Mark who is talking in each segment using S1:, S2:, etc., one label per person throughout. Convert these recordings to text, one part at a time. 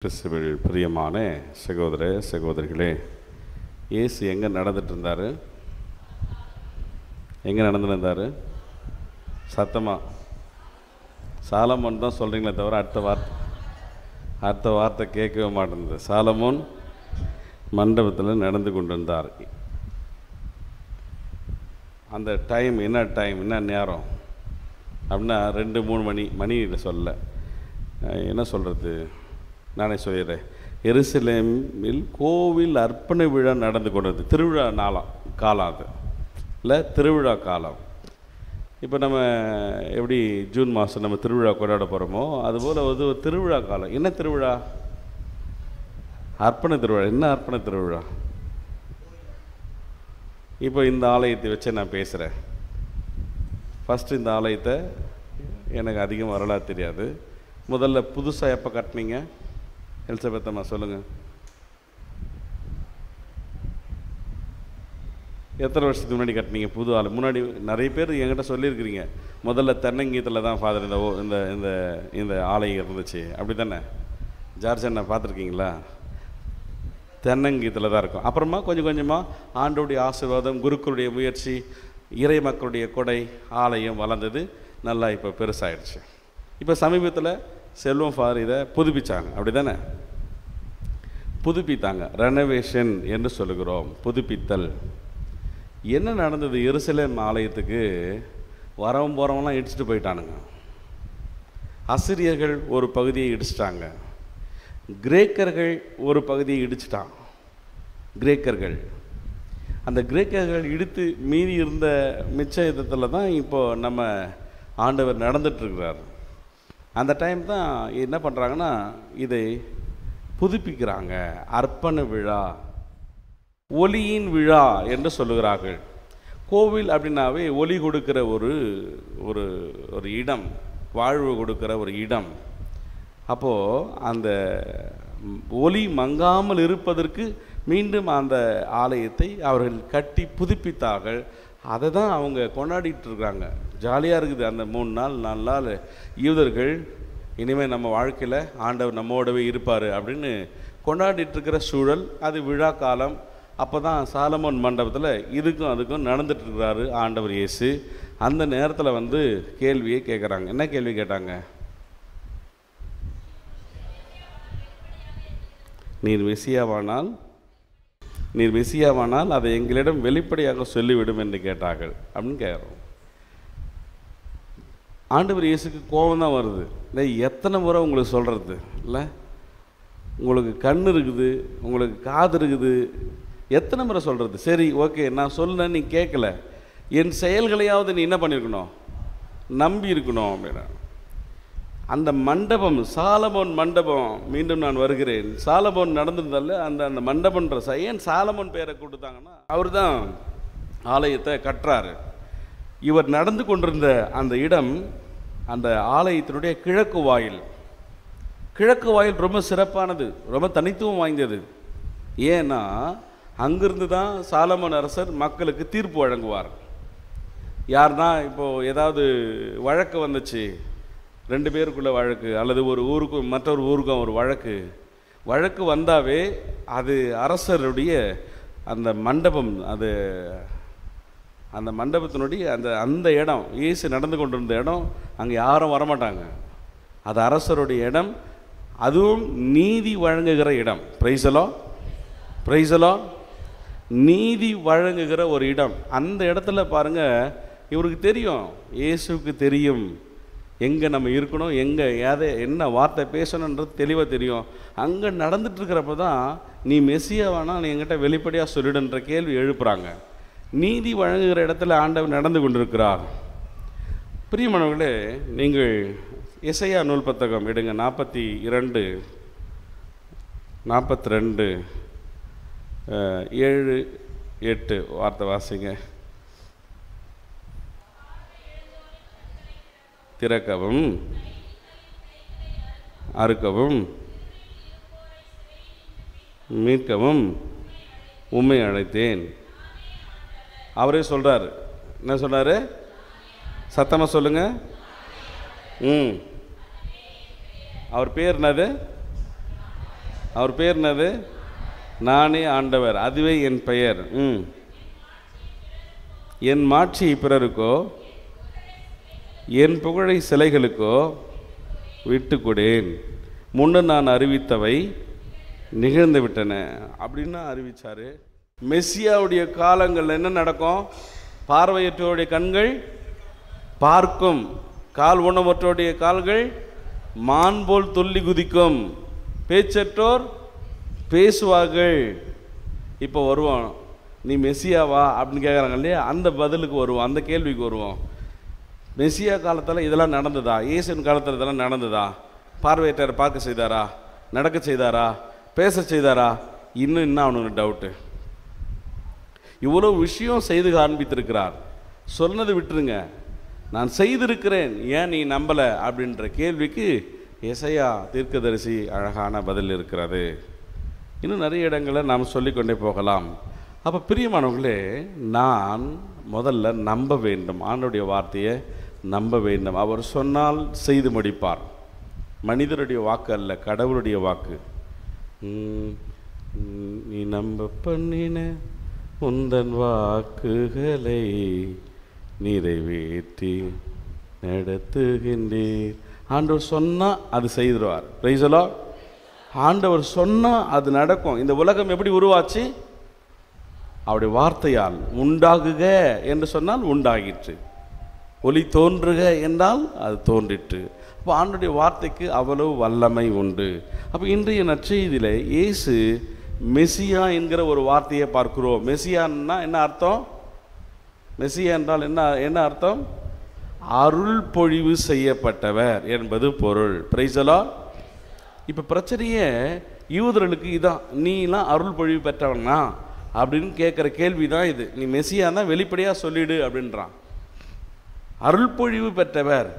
S1: கிறிஸ்துவில் பிரியமான சகோதர சகோதரிகளே, இயேசு எங்கே நடந்துட்டு இருந்தார்? எங்கே நடந்துருந்தார்? சத்தமாக சாலமோன் தான் சொல்கிறீங்களே தவிர அடுத்த வார்த்தை கேட்கவே மாட்டேங்குது. சாலமோன் மண்டபத்தில் நடந்து கொண்டு இருந்தார். அந்த டைம் என்ன நேரம் அப்படின்னா 2-3 மணியில் சொல்ல என்ன சொல்கிறது, நானே சொல்லிடுறேன். எருசலேமில் கோவில் அர்ப்பண விழா நடந்து கொண்டது. திருவிழா காலம் அது இல்லை, திருவிழா காலம். இப்போ நம்ம எப்படி ஜூன் மாதம் நம்ம திருவிழா கொண்டாட போகிறோமோ அதுபோல் ஒரு திருவிழா காலம். என்ன திருவிழா? அர்ப்பண திருவிழா. என்ன அர்ப்பண திருவிழா? இப்போ இந்த ஆலயத்தை வச்சு நான் பேசுகிறேன். ஃபஸ்ட்டு இந்த ஆலயத்தை எனக்கு அதிகம் வரலாறு தெரியாது. முதல்ல புதுசாக எப்போ கட்டினீங்க? எலிசபெத்தம்மா சொல்லுங்கள். எத்தனை வருஷத்துக்கு முன்னாடி கட்டினீங்க புது ஆலயம்? முன்னாடி நிறைய பேர் என்கிட்ட சொல்லியிருக்கிறீங்க, முதல்ல தென்னங்கீத்தில் தான் ஃபாதர் இந்த இந்த இந்த ஆலயம் இருந்துச்சு, அப்படி தானே? ஜார்ஜ் அண்ணா பார்த்துருக்கீங்களா? தென்னங்கீத்தில் தான் இருக்கும். அப்புறமா கொஞ்சம் கொஞ்சமாக ஆண்டோடைய ஆசீர்வாதம், குருக்களுடைய முயற்சி, இறை மக்களுடைய கொடை, ஆலயம் வளர்ந்தது, நல்லா இப்போ பெருசாகிடுச்சு. இப்போ சமீபத்தில் செல்வம் ஃபாதர் இதை புதுப்பிச்சாங்க, அப்படி தானே? புதுப்பித்தாங்க, ரெனோவேஷன் என்று சொல்லுகிறோம், புதுப்பித்தல். என்ன நடந்தது? எருசலேம் ஆலயத்துக்கு வரவும் போகிறவங்களாம் இடிச்சுட்டு போயிட்டானுங்க. அசிரியர்கள் ஒரு பகுதியை இடிச்சிட்டாங்க, கிரேக்கர்கள் ஒரு பகுதியை இடிச்சிட்டான். அந்த கிரேக்கர்கள் இடித்து மீறி இருந்த மிச்ச யுத்தத்தில் தான் இப்போது நம்ம ஆண்டவர் நடந்துட்டுருக்கிறார். அந்த டைம் தான் என்ன பண்ணுறாங்கன்னா இதை புதுப்பிக்கிறாங்க. அர்ப்பண விழா, ஒளியின் விழா என்று சொல்லுகிறார்கள். கோவில் அப்படின்னாவே ஒளி கொடுக்கிற ஒரு ஒரு ஒரு இடம், வாழ்வு கொடுக்கிற ஒரு இடம். அப்போது அந்த ஒளி மங்காமல் இருப்பதற்கு மீண்டும் அந்த ஆலயத்தை அவர்கள் கட்டி புதுப்பித்தார்கள். அதை தான் அவங்க கொண்டாடிட்டு இருக்காங்க. ஜாலியாக இருக்குது அந்த 3-4 நாள். யூதர்கள் இனிமேல் நம்ம வாழ்க்கையில் ஆண்டவர் நம்மோடவே இருப்பார் அப்படின்னு கொண்டாடிட்டுருக்கிற சூழல், அது விழா காலம். அப்போ தான் சாலமோன் மண்டபத்தில் இதுக்கும் அதுக்கும் நடந்துட்டுருக்கிறாரு ஆண்டவர் இயேசு. அந்த நேரத்தில் கேள்வியை கேட்குறாங்க. என்ன கேள்வி கேட்டாங்க? நீர் மெசியாவானால் அதை எங்களிடம் வெளிப்படையாக சொல்லிவிடும் என்று கேட்டார்கள் அப்படின்னு கேட்குறோம். ஆண்டவர் இயேசுக்கு கோபம் தான் வருது. இல்லை, எத்தனை முறை உங்களுக்கு சொல்கிறது இல்லை? உங்களுக்கு கண் இருக்குது, உங்களுக்கு காது இருக்குது, எத்தனை முறை சொல்கிறது? சரி, ஓகே, நான் சொன்னேன், நீ கேட்கல, என் செயல்களையாவது நீ என்ன பண்ணியிருக்கணும்? நம்பி இருக்கணும் அப்படின்னா. அந்த மண்டபம், சாலமோன் மண்டபம், மீண்டும் நான் வருகிறேன், சாலமோன் நடந்திருந்தால அந்த மண்டபன்ற ஏன் சாலமோன் பேரை கொடுத்தாங்கன்னா அவர் தான் ஆலயத்தை கட்டுறாரு. இவர் நடந்து கொண்டிருந்த அந்த இடம் அந்த ஆலயத்தினுடைய கிழக்கு வாயில் ரொம்ப சிறப்பானது, ரொம்ப தனித்துவம் வாய்ந்தது. ஏன்னா அங்கிருந்து தான் சாலமோன் அரசர் மக்களுக்கு தீர்ப்பு வழங்குவார். யார்னா இப்போது ஏதாவது வழக்கு வந்துச்சு, 2 பேருக்குள்ள வழக்கு, அல்லது ஒரு ஊருக்கும் மற்றொரு ஊருக்கும் ஒரு வழக்கு வந்தாவே அது அரசருடைய அந்த மண்டபம், அந்த மண்டபத்தினுடைய அந்த இடம், இயேசு நடந்து கொண்டிருந்த இடம், அங்கே யாரும் வரமாட்டாங்க. அது அரசருடைய இடம், அதுவும் நீதி வழங்குகிற இடம். பிரைஸலோ நீதி வழங்குகிற ஒரு இடம். அந்த இடத்துல பாருங்கள், இவருக்கு தெரியும், இயேசுக்கு தெரியும் எங்கே நம்ம இருக்கணும், எங்கே என்ன வார்த்தை பேசணுன்றது தெளிவாக தெரியும். அங்கே நடந்துட்டுருக்கிறப்ப தான் நீ மெசியாவானா நீ என்கிட்ட வெளிப்படையாக சொல்லிடுன்ற கேள்வி எழுப்புறாங்க. நீதி வழங்குகிற இடத்துல ஆண்டவர் நடந்து கொண்டிருக்கிறார். பிரியமானவர்களே, நீங்கள் எசையா நூல் புத்தகம் எடுங்க, 42 7-8 வார்த்தை வாசிங்க. திறக்கவும் அறுக்கவும் மீட்கவும் உம்மை அழைத்தேன். அவரே சொல்கிறார். என்ன சொல்கிறாரு? சத்தமாக சொல்லுங்க. அவர் பேர் என்னது? அவர் பேர் என்னது? நானே ஆண்டவர், அதுவே என் பெயர். என் மாட்சியை பிறருக்கோ என் புகழை சிலைகளுக்கோ விட்டு கொடேன். முன்ன நான் அறிவித்தவை நிகழ்ந்து விட்டன அப்படின்னு அறிவித்தார். மெஸ்ஸியாவுடைய காலங்கள் என்ன நடக்கும்? பார்வையற்றோருடைய கண்கள் பார்க்கும், கால் ஊனமற்றோருடைய கால்கள் மான் போல் துள்ளி குதிக்கும், பேச்சற்றோர் பேசுவார்கள். இப்போ வருவோம், நீ மெஸ்ஸியாவா அப்படின்னு கேட்குறாங்க இல்லையா, அந்த பதிலுக்கு வருவோம், அந்த கேள்விக்கு வருவோம். மெஸ்ஸியா காலத்தில் இதெல்லாம் நடந்ததா? இயேசுவின் காலத்தில் இதெல்லாம் நடந்ததா? பார்வையற்ற பார்க்க செய்தாரா? நடக்க செய்தாரா? பேச செய்தாரா? இன்னும் அவனுக்கு டவுட்டு. இவ்வளோ விஷயம் செய்து காண்பித்திருக்கிறார். சொன்னது விட்டுருங்க, நான் செய்திருக்கிறேன், ஏன் நீ நம்பலை அப்படின்ற கேள்விக்கு எசையா தீர்க்கதரிசி அழகான பதில் இருக்கிறது. இன்னும் நிறைய இடங்களை நாம் சொல்லிக்கொண்டே போகலாம். அப்போ பிரியமானவர்களே, நான் முதல்ல நம்ப வேண்டும், ஆண்டவருடைய வார்த்தையை நம்ப வேண்டும். அவர் சொன்னால் செய்து முடிப்பார். மனிதருடைய வாக்கு அல்ல, கடவுளுடைய வாக்கு. நீ நம்ப பண்ணின உந்தன் வாக்குகளை நிறைவேற்றி நடத்துகின்றீர். ஆண்டவர் சொன்னால் அது செய்திருவார். Price the Lord. ஆண்டவர் சொன்னால் அது நடக்கும். இந்த உலகம் எப்படி உருவாச்சு? அவருடைய வார்த்தையால். உண்டாகுக என்று சொன்னால் உண்டாகிற்று, ஒளி தோன்றுக என்றால் அது தோன்றிற்று. அப்போ ஆண்டவருடைய வார்த்தைக்கு அவ்வளவு வல்லமை உண்டு. அப்போ இன்றைய நற்செய்தியில் இயேசு மெசியா என்கிற ஒரு வார்த்தையை பார்க்கிறோம். மெசியான்னா என்ன அர்த்தம்? மெசியா என்றால் என்ன அர்த்தம்? அருள் பொழிவு செய்யப்பட்டவர் என்பது பொருள். Price the Lord. இப்போ பிரச்சனையே யூதர்களுக்கு இதான், நீலாம் அருள் பொழிவு பெற்றவனா அப்படின்னு கேட்குற கேள்வி தான் இது. நீ மெசியா தான் வெளிப்படையாக சொல்லிடு அப்படின்றான். அருள் பொழிவு பெற்றவர்,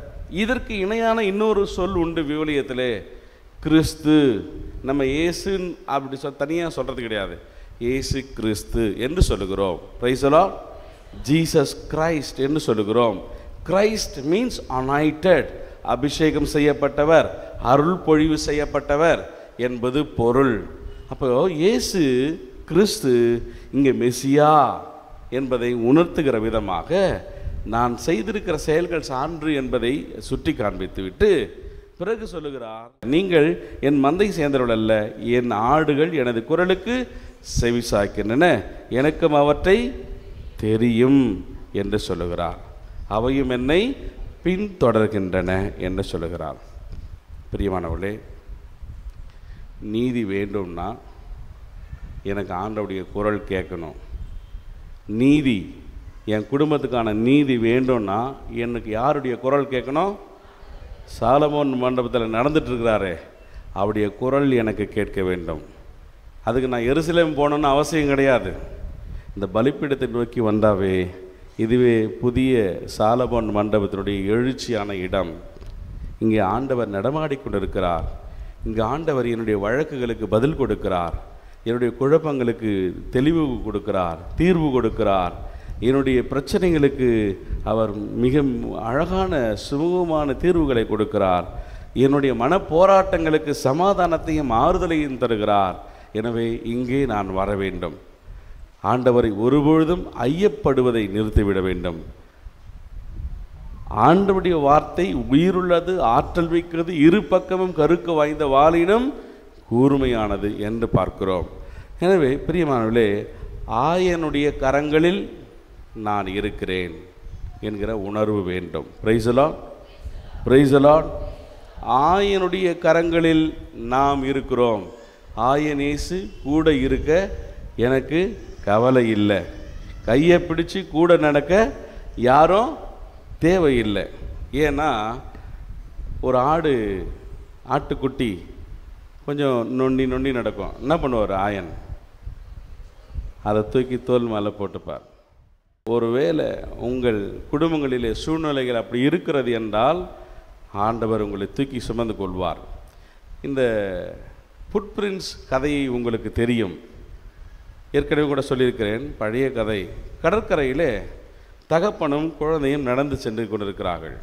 S1: இதற்கு இணையான இன்னொரு சொல் உண்டு விவிலியத்திலே, கிறிஸ்து. நம்ம இயேசு அப்படி தனியாக சொல்கிறது கிடையாது, இயேசு கிறிஸ்து என்று சொல்லுகிறோம். Price the Lord. Jesus Christ என்று சொல்லுகிறோம். கிரைஸ்ட் மீன்ஸ் அனாயிட்டட், அபிஷேகம் செய்யப்பட்டவர், அருள் பொழிவு செய்யப்பட்டவர் என்பது பொருள். அப்போ இயேசு கிறிஸ்து இங்கே மெசியா என்பதை உணர்த்துகிற விதமாக நான் செய்திருக்கிற செயல்கள் சான்று என்பதை சுட்டி காண்பித்துவிட்டு பிறகு சொல்லுகிறார், நீங்கள் என் மந்தை சேர்ந்தவர்கள் அல்ல, என் ஆடுகள் எனது குரலுக்கு செவிசாய்க்கின்றன, எனக்கும் அவற்றை தெரியும் என்று சொல்லுகிறார். அவையும் என்னை பின்தொடர்கின்றன என்று சொல்லுகிறார். பிரியமானவர்களே, நீதி வேண்டும்னா எனக்கு ஆண்டவருடைய குரல் கேட்கணும். நீதி, என் குடும்பத்துக்கான நீதி வேண்டும்னா எனக்கு யாருடைய குரல் கேட்கணும்? சாலமோன் மண்டபத்தில் நடந்துட்டுருக்கிறாரே, அவருடைய குரல் எனக்கு கேட்க வேண்டும். அதுக்கு நான் எருசலேம் போகணுன்னு அவசியம் கிடையாது. இந்த பலிப்பீடத்தை நோக்கி வந்தாவே இதுவே புதிய சாலமோன் மண்டபத்தினுடைய எழுச்சியான இடம். இங்கே ஆண்டவர் நடமாடிக்கொண்டிருக்கிறார். இங்கே ஆண்டவர் என்னுடைய வழக்குகளுக்கு பதில் கொடுக்கிறார், என்னுடைய குழப்பங்களுக்கு தெளிவு கொடுக்கிறார், தீர்வு கொடுக்கிறார். என்னுடைய பிரச்சனைகளுக்கு அவர் மிக அழகான சுமூகமான தீர்வுகளை கொடுக்கிறார். என்னுடைய மனப்போராட்டங்களுக்கு சமாதானத்தையும் ஆறுதலையும் தருகிறார். எனவே இங்கே நான் வர வேண்டும். ஆண்டவரை ஒருபொழுதும் ஐயப்படுவதை நிறுத்திவிட வேண்டும். ஆண்டவருடைய வார்த்தை உயிருள்ளது, ஆற்றல் மிக்கது, இரு பக்கமும் கருக்க வாய்ந்த வாளினும் கூர்மையானது என்று பார்க்கிறோம். எனவே பிரியமானவர்களே, ஆயனுடைய கரங்களில் நான் இருக்கிறேன் என்கிற உணர்வு வேண்டும். Praise the Lord. Praise the Lord. ஆயனுடைய கரங்களில் நாம் இருக்கிறோம். ஆயன் இயேசு கூட இருக்க எனக்கு கவலை இல்லை. கையை பிடிச்சு கூட நடக்க யாரும் தேவையில்லை. ஏன்னா ஒரு ஆட்டுக்குட்டி கொஞ்சம் நொண்டி நொண்டி நடக்கும். என்ன பண்ணுவார் ஆயன்? அதை தூக்கி தோல் மேலே போட்டுப்பார். ஒருவேளை உங்கள் குடும்பங்களிலே சூழ்நிலைகள் அப்படி இருக்கிறது என்றால் ஆண்டவர் உங்களை தூக்கி சுமந்து கொள்வார். இந்த ஃபுட்பிரிண்ட்ஸ் கதையை உங்களுக்கு தெரியும், ஏற்கனவே கூட சொல்லியிருக்கிறேன். பழைய கதை. கடற்கரையிலே தகப்பனும் குழந்தையும் நடந்து சென்று கொண்டிருக்கிறார்கள்.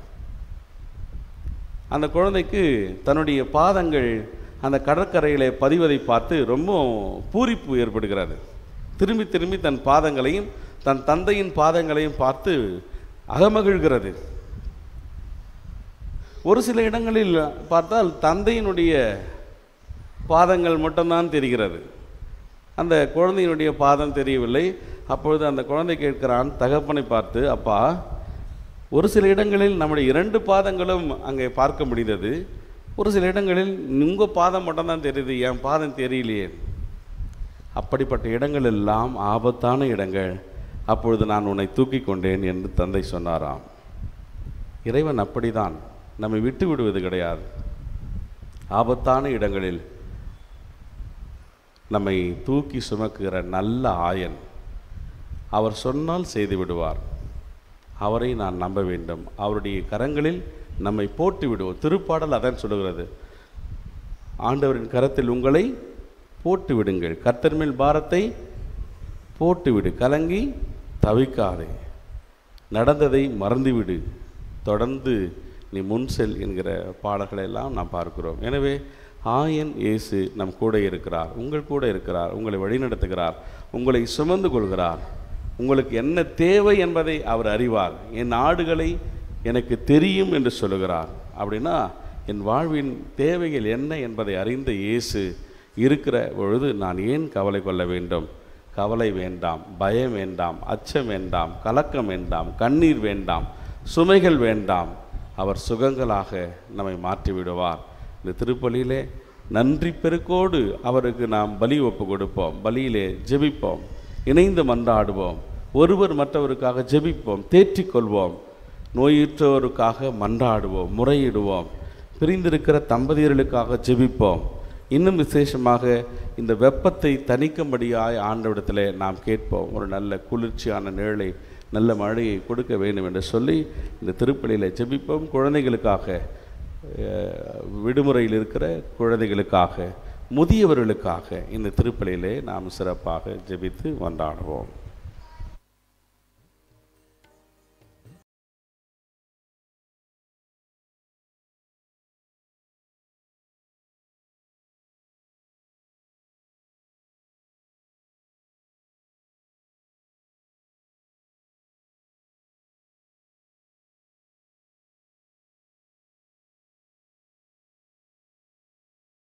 S1: அந்த குழந்தைக்கு தன்னுடைய பாதங்கள் அந்த கடற்கரையிலே பதிவதை பார்த்து ரொம்ப பூரிப்பு ஏற்படுகிறது. திரும்பி திரும்பி தன் பாதங்களையும் தன் தந்தையின் பாதங்களையும் பார்த்து அகமகிழ்கிறது. ஒரு சில இடங்களில் பார்த்தால் தந்தையினுடைய பாதங்கள் மட்டும்தான் தெரிகிறது, அந்த குழந்தையினுடைய பாதம் தெரியவில்லை. அப்பொழுது அந்த குழந்தை கேட்கிறான் தகப்பனை பார்த்து, அப்பா, ஒரு சில இடங்களில் நம்முடைய 2 பாதங்களும் அங்கே பார்க்க முடிந்தது, ஒரு சில இடங்களில் உங்கள் பாதம் மட்டும்தான் தெரியுது, என் பாதம் தெரியலையே. அப்படிப்பட்ட இடங்கள் எல்லாம் ஆபத்தான இடங்கள், அப்பொழுது நான் உன்னை தூக்கி கொண்டேன் என்று தந்தை சொன்னாராம். இறைவன் அப்படிதான் நம்மை விட்டு விடுவது கிடையாது. ஆபத்தான இடங்களில் நம்மை தூக்கி சுமக்குகிற நல்ல ஆயன். அவர் சொன்னால் செய்து விடுவார். அவரை நான் நம்ப வேண்டும். அவருடைய கரங்களில் நம்மை போட்டு விடுவோம். திருப்பாடல் அதான் சொல்லுகிறது, ஆண்டவரின் கரத்தில் உங்களை போட்டு விடுங்கள், கர்த்தர் மேல் பாரத்தை போட்டுவிடு, கலங்கி தவிக்காதே, நடந்ததை மறந்துவிடு, தொடர்ந்து நீ முன் செல் என்கிற பாடல்களை எல்லாம் நாம் பார்க்கிறோம். எனவே ஆயன் இயேசு நம் கூட இருக்கிறார், உங்கள் கூட இருக்கிறார், உங்களை வழிநடத்துகிறார், உங்களை சுமந்து கொள்கிறார். உங்களுக்கு என்ன தேவை என்பதை அவர் அறிவார். என் ஆடுகளை எனக்கு தெரியும் என்று சொல்லுகிறார். அப்படின்னா என் வாழ்வின் தேவைகள் என்ன என்பதை அறிந்த இயேசு இருக்கிற பொழுது நான் ஏன் கவலை கொள்ள வேண்டும்? கவலை வேண்டாம், பயம் வேண்டாம், அச்சம் வேண்டாம், கலக்கம் வேண்டாம், கண்ணீர் வேண்டாம், சுமைகள் வேண்டாம். அவர் சுகங்களாக நம்மை மாற்றி விடுவார். இந்த திருப்பலியிலே நன்றி பெருக்கோடு அவருக்கு நாம் பலி ஒப்பு கொடுப்போம், பலியிலே ஜெபிப்போம், இணைந்து மன்றாடுவோம், ஒருவர் மற்றவருக்காக ஜெபிப்போம், தேற்றிக்கொள்வோம், நோயுற்றோருக்காக மன்றாடுவோம், முறையிடுவோம், பிரிந்திருக்கிற தம்பதியர்களுக்காக ஜெபிப்போம். இன்னும் விசேஷமாக இந்த வெப்பத்தை தணிக்கும்படியாய் ஆண்டவரிடத்தில் நாம் கேட்போம். ஒரு நல்ல குளிர்ச்சியான நிழலை, நல்ல மழையை கொடுக்க வேண்டும் என்று சொல்லி இந்த திருப்பலியில் ஜெபிப்போம். குழந்தைகளுக்காக, விடுமுறையில் இருக்கிற குழந்தைகளுக்காக, முதியவர்களுக்காக இந்த திருப்பலியிலே நாம் சிறப்பாக ஜெபித்து கொண்டாடுவோம்.